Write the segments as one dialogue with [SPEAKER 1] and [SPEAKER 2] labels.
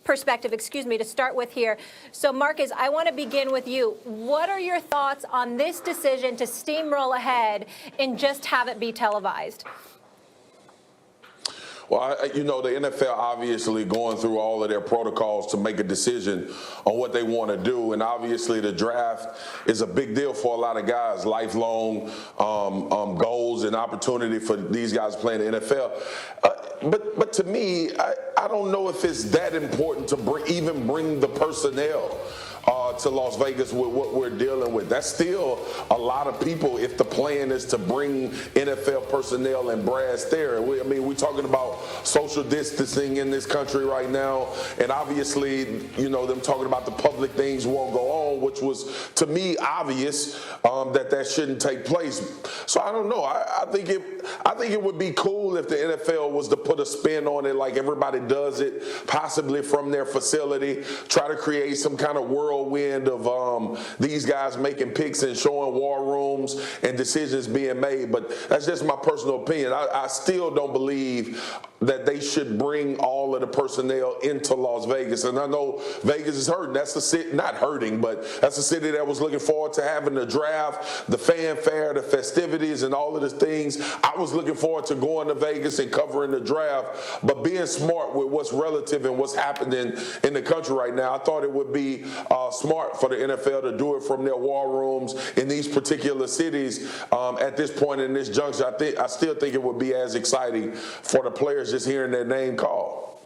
[SPEAKER 1] perspective, to start with here. So, Marcus, I want to begin with you. What are your thoughts on this decision to steamroll ahead and just have it be televised?
[SPEAKER 2] Well, the NFL obviously going through all of their protocols to make a decision on what they want to do. And obviously the draft is a big deal for a lot of guys, lifelong goals and opportunity for these guys playing the NFL. But to me, I don't know if it's that important to even bring the personnel to Las Vegas with what we're dealing with. That's still a lot of people if the plan is to bring NFL personnel and brass there. We're talking about social distancing in this country right now, and obviously, them talking about the public things won't go on, which was, to me, obvious that shouldn't take place. So I don't know. I think it would be cool if the NFL was to put a spin on it like everybody does it, possibly from their facility, try to create some kind of whirlwind of these guys making picks and showing war rooms and decisions being made. But that's just my personal opinion. I still don't believe that they should bring all of the personnel into Las Vegas. And I know Vegas is hurting. That's the city, not hurting, but that's the city that was looking forward to having the draft, the fanfare, the festivities, and all of the things. I was looking forward to going to Vegas and covering the draft. But being smart with what's relative and what's happening in the country right now, I thought it would be smart for the NFL to do it from their war rooms in these particular cities at this point in this juncture. I still think it would be as exciting for the players just hearing their name called.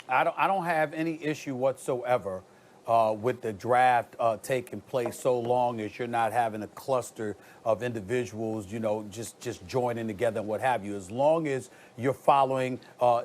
[SPEAKER 3] I don't have any issue whatsoever with the draft taking place so long as you're not having a cluster of individuals, just joining together and what have you. As long as you're following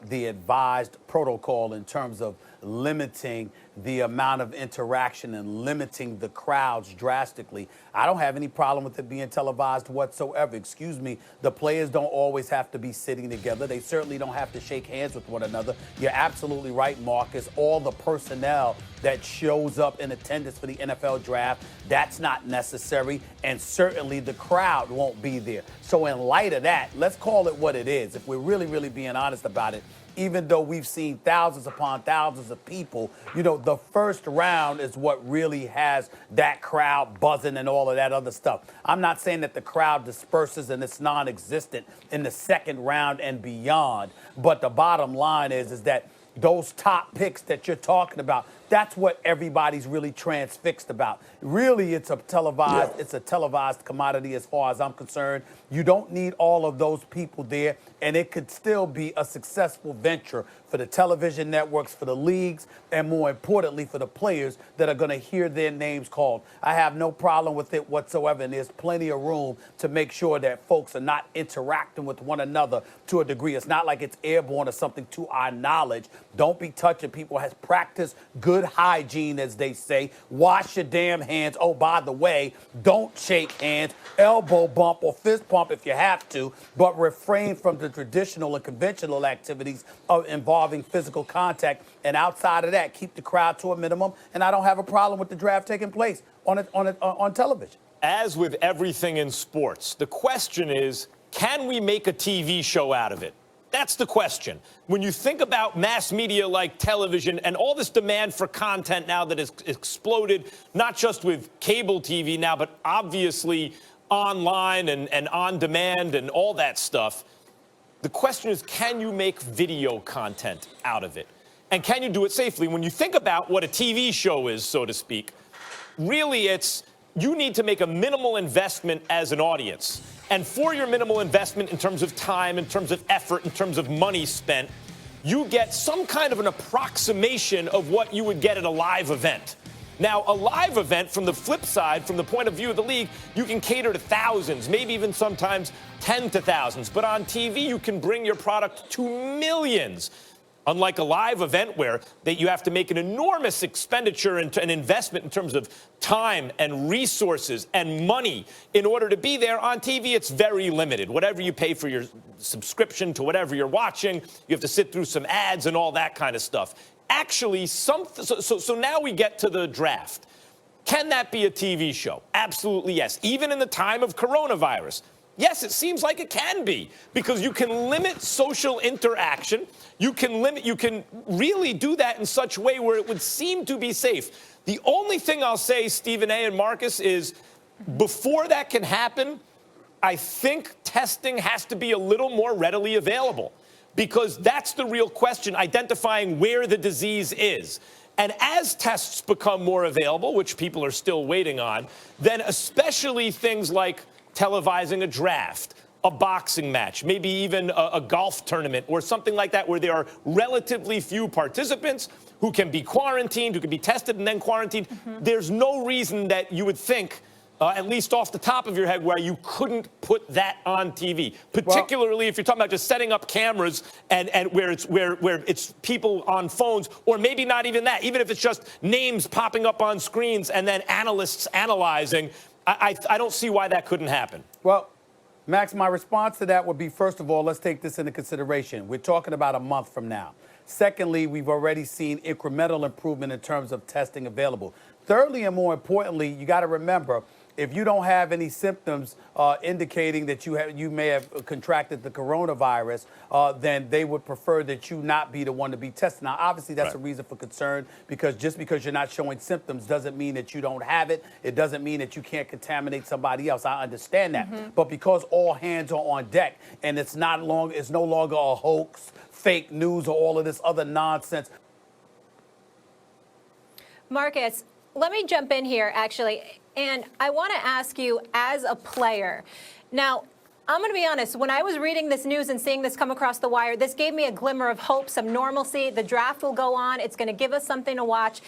[SPEAKER 3] the advised protocol in terms of limiting the amount of interaction and limiting the crowds drastically, I don't have any problem with it being televised whatsoever. Excuse me, the players don't always have to be sitting together. They certainly don't have to shake hands with one another. You're absolutely right, Marcus. All the personnel that shows up in attendance for the NFL draft, that's not necessary, and certainly the crowd won't be there. So in light of that, let's call it what it is. If we're really, really being honest about it, even though we've seen thousands upon thousands of people, the first round is what really has that crowd buzzing and all of that other stuff. I'm not saying that the crowd disperses and it's non-existent in the second round and beyond, but the bottom line is that those top picks that you're talking about, that's what everybody's really transfixed about. Really, it's a televised commodity as far as I'm concerned. You don't need all of those people there, and it could still be a successful venture for the television networks, for the leagues, and more importantly, for the players that are going to hear their names called. I have no problem with it whatsoever, and there's plenty of room to make sure that folks are not interacting with one another to a degree. It's not like it's airborne or something to our knowledge. Don't be touching people. Has practiced good hygiene, as they say. Wash your damn hands. Oh, by the way, don't shake hands, elbow bump or fist bump if you have to, but refrain from the traditional and conventional activities involving physical contact. And outside of that, keep the crowd to a minimum. And I don't have a problem with the draft taking place on television.
[SPEAKER 4] As with everything in sports, the question is, can we make a TV show out of it? That's the question. When you think about mass media like television and all this demand for content now that has exploded, not just with cable TV now, but obviously online and on demand and all that stuff, the question is, can you make video content out of it? And can you do it safely? When you think about what a TV show is, so to speak, really you need to make a minimal investment as an audience. And for your minimal investment in terms of time, in terms of effort, in terms of money spent, you get some kind of an approximation of what you would get at a live event. Now, a live event, from the flip side, from the point of view of the league, you can cater to thousands, maybe even sometimes 10 to thousands. But on TV, you can bring your product to millions. Unlike a live event where you have to make an enormous expenditure and an investment in terms of time and resources and money in order to be there, on TV, it's very limited. Whatever you pay for your subscription to whatever you're watching, you have to sit through some ads and all that kind of stuff. Actually, so now we get to the draft. Can that be a TV show? Absolutely, yes. Even in the time of coronavirus. Yes, it seems like it can be, because you can limit social interaction. You can really do that in such a way where it would seem to be safe. The only thing I'll say, Stephen A. and Marcus, is before that can happen, I think testing has to be a little more readily available, because that's the real question, identifying where the disease is. And as tests become more available, which people are still waiting on, then especially things like televising a draft, a boxing match, maybe even a golf tournament or something like that, where there are relatively few participants who can be quarantined, who can be tested and then quarantined. There's no reason that you would think, at least off the top of your head, where you couldn't put that on TV, particularly if you're talking about just setting up cameras and where it's people on phones, or maybe not even that, even if it's just names popping up on screens and then analysts analyzing. I don't see why that couldn't happen.
[SPEAKER 3] Well, Max, my response to that would be, first of all, let's take this into consideration. We're talking about a month from now. Secondly, we've already seen incremental improvement in terms of testing available. Thirdly, and more importantly, you got to remember, if you don't have any symptoms indicating that you may have contracted the coronavirus, then they would prefer that you not be the one to be tested. Now, obviously, that's a reason for concern, because just because you're not showing symptoms doesn't mean that you don't have it. It doesn't mean that you can't contaminate somebody else. I understand that. But because all hands are on deck and it's no longer a hoax, fake news, or all of this other nonsense.
[SPEAKER 1] Marcus, let me jump in here, actually. And I want to ask you, as a player, now, I'm going to be honest, when I was reading this news and seeing this come across the wire, this gave me a glimmer of hope, some normalcy. The draft will go on. It's going to give us something to watch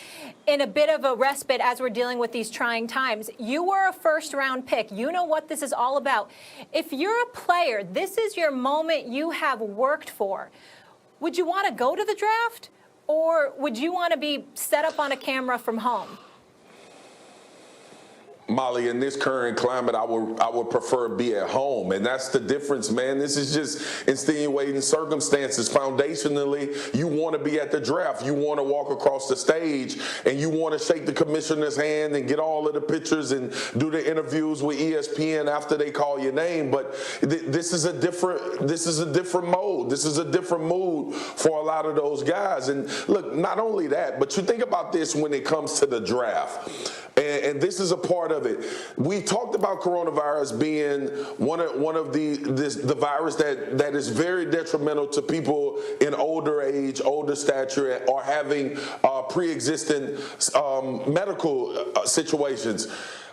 [SPEAKER 1] in a bit of a respite as we're dealing with these trying times. You were a first-round pick. You know what this is all about. If you're a player, this is your moment you have worked for. Would you want to go to the draft, or would you want to be set up on a camera from home?
[SPEAKER 2] Molly, in this current climate, I would prefer to be at home, and that's the difference, man. This is just insinuating circumstances. Foundationally, you want to be at the draft. You want to walk across the stage, and you want to shake the commissioner's hand and get all of the pictures and do the interviews with ESPN after they call your name. But this is a different mode. This is a different mood for a lot of those guys. And look, not only that, but you think about this when it comes to the draft. And this is a part of it. We talked about coronavirus being one of the virus that is very detrimental to people in older age, older stature, or having pre-existing medical situations.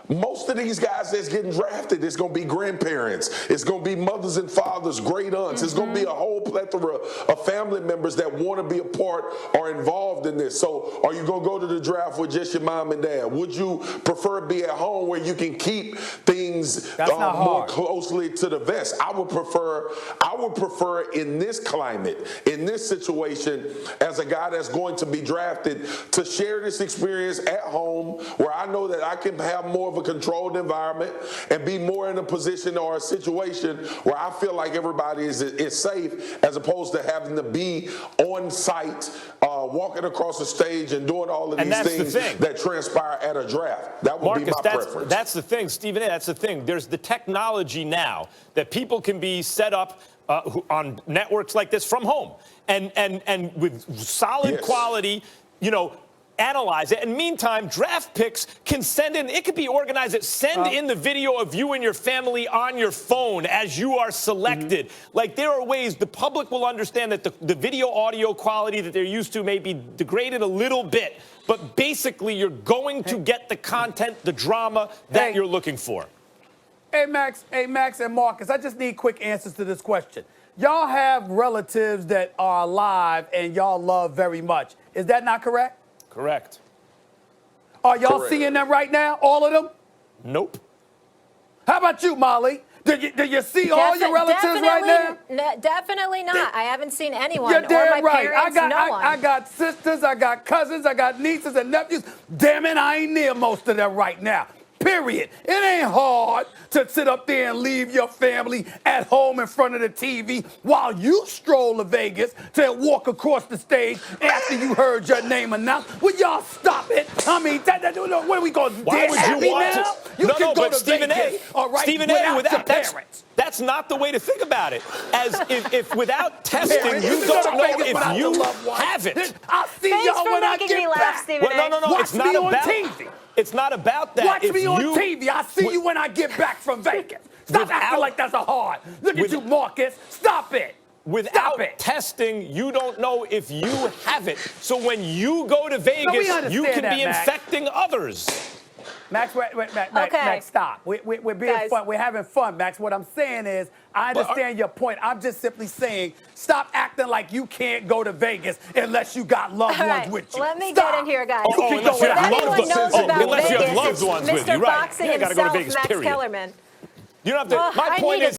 [SPEAKER 2] Most of these guys that's getting drafted, it's going to be grandparents. It's going to be mothers and fathers, great aunts. It's going to be a whole plethora of family members that want to be a part or involved in this. So are you going to go to the draft with just your mom and dad? Would you prefer to be at home where you can keep things more closely to the vest? I would prefer in this climate, in this situation, as a guy that's going to be drafted, to share this experience at home, where I know that I can have more of a controlled environment and be more in a position or a situation where I feel like everybody is safe, as opposed to having to be on site, walking across the stage and doing all of these things that transpire at a draft. That would be my preference. That's
[SPEAKER 4] the thing, Stephen A. That's the thing. There's the technology now that people can be set up on networks like this from home and with solid quality, analyze it. And meantime, draft picks can send in, it could be organized, send in the video of you and your family on your phone as you are selected. Like, there are ways the public will understand that the video audio quality that they're used to may be degraded a little bit, but basically you're going to get the content, the drama that you're looking for.
[SPEAKER 3] Hey, Max and Marcus, I just need quick answers to this question. Y'all have relatives that are alive and y'all love very much. Is that not correct?
[SPEAKER 4] Correct.
[SPEAKER 3] Are y'all seeing them right now, all of them?
[SPEAKER 4] Nope.
[SPEAKER 3] How about you, Molly? Do you see all your relatives right now?
[SPEAKER 1] Definitely not. I haven't seen anyone.
[SPEAKER 3] You're damn
[SPEAKER 1] or my
[SPEAKER 3] right.
[SPEAKER 1] Parents, no one.
[SPEAKER 3] I got sisters, I got cousins, I got nieces and nephews. Damn it, I ain't near most of them right now. Period. It ain't hard to sit up there and leave your family at home in front of the TV while you stroll to Vegas to walk across the stage after you heard your name announced. Will y'all stop it? I mean, what are we going to do?
[SPEAKER 4] Why would you want
[SPEAKER 3] now?
[SPEAKER 4] to?
[SPEAKER 3] You can go
[SPEAKER 4] but
[SPEAKER 3] to
[SPEAKER 4] Stephen
[SPEAKER 3] Vegas,
[SPEAKER 4] A.
[SPEAKER 3] all right,
[SPEAKER 4] Stephen A.
[SPEAKER 3] without your parents.
[SPEAKER 4] That's not the way to think about it. As if without testing,
[SPEAKER 5] Parents,
[SPEAKER 4] you
[SPEAKER 5] go to
[SPEAKER 4] don't know
[SPEAKER 5] Vegas without
[SPEAKER 4] if
[SPEAKER 5] your
[SPEAKER 4] you
[SPEAKER 5] loved ones.
[SPEAKER 4] have it.
[SPEAKER 5] I'll see
[SPEAKER 1] Thanks
[SPEAKER 5] y'all
[SPEAKER 1] for
[SPEAKER 5] when I
[SPEAKER 1] making me
[SPEAKER 5] get
[SPEAKER 1] laugh,
[SPEAKER 5] back.
[SPEAKER 1] Stephen
[SPEAKER 4] Well, no.
[SPEAKER 5] Watch
[SPEAKER 4] It's not
[SPEAKER 5] me on
[SPEAKER 4] about.
[SPEAKER 5] TV.
[SPEAKER 4] It's not about that.
[SPEAKER 5] Watch
[SPEAKER 4] If
[SPEAKER 5] me on
[SPEAKER 4] you-
[SPEAKER 5] TV. I'll see you when I get back from Vegas. Stop acting
[SPEAKER 4] Without-
[SPEAKER 5] like that's a hard. Look at
[SPEAKER 4] with-
[SPEAKER 5] you, Marcus. Stop it.
[SPEAKER 4] Without
[SPEAKER 5] Stop it.
[SPEAKER 4] testing, you don't know if you have it. So when you go to Vegas, you
[SPEAKER 5] understand
[SPEAKER 4] can
[SPEAKER 5] that,
[SPEAKER 4] be
[SPEAKER 5] Max.
[SPEAKER 4] infecting others.
[SPEAKER 5] Max, Max,
[SPEAKER 1] Okay.
[SPEAKER 5] stop. We're being
[SPEAKER 1] Guys.
[SPEAKER 5] fun. We're having fun, Max. What I'm saying is, I understand your point. I'm just simply saying, stop acting like you can't go to Vegas unless you got loved
[SPEAKER 1] All
[SPEAKER 5] ones
[SPEAKER 1] right,
[SPEAKER 5] with you.
[SPEAKER 1] let me
[SPEAKER 5] Stop.
[SPEAKER 1] get in here, guys.
[SPEAKER 5] You can
[SPEAKER 4] unless
[SPEAKER 5] go
[SPEAKER 4] you
[SPEAKER 1] If
[SPEAKER 4] have
[SPEAKER 5] without
[SPEAKER 1] anyone
[SPEAKER 4] loved
[SPEAKER 5] me.
[SPEAKER 1] knows
[SPEAKER 4] ones.
[SPEAKER 1] about
[SPEAKER 4] Unless you have
[SPEAKER 1] Vegas,
[SPEAKER 4] loved
[SPEAKER 1] it's
[SPEAKER 4] ones with
[SPEAKER 1] Mr.
[SPEAKER 4] you, right.
[SPEAKER 1] Boxing
[SPEAKER 4] Yeah, gotta go to
[SPEAKER 1] himself,
[SPEAKER 4] Vegas,
[SPEAKER 1] Max
[SPEAKER 4] period.
[SPEAKER 1] Kellerman.
[SPEAKER 4] You don't have to.
[SPEAKER 1] Well,
[SPEAKER 4] My
[SPEAKER 1] I
[SPEAKER 4] point
[SPEAKER 1] need
[SPEAKER 4] is.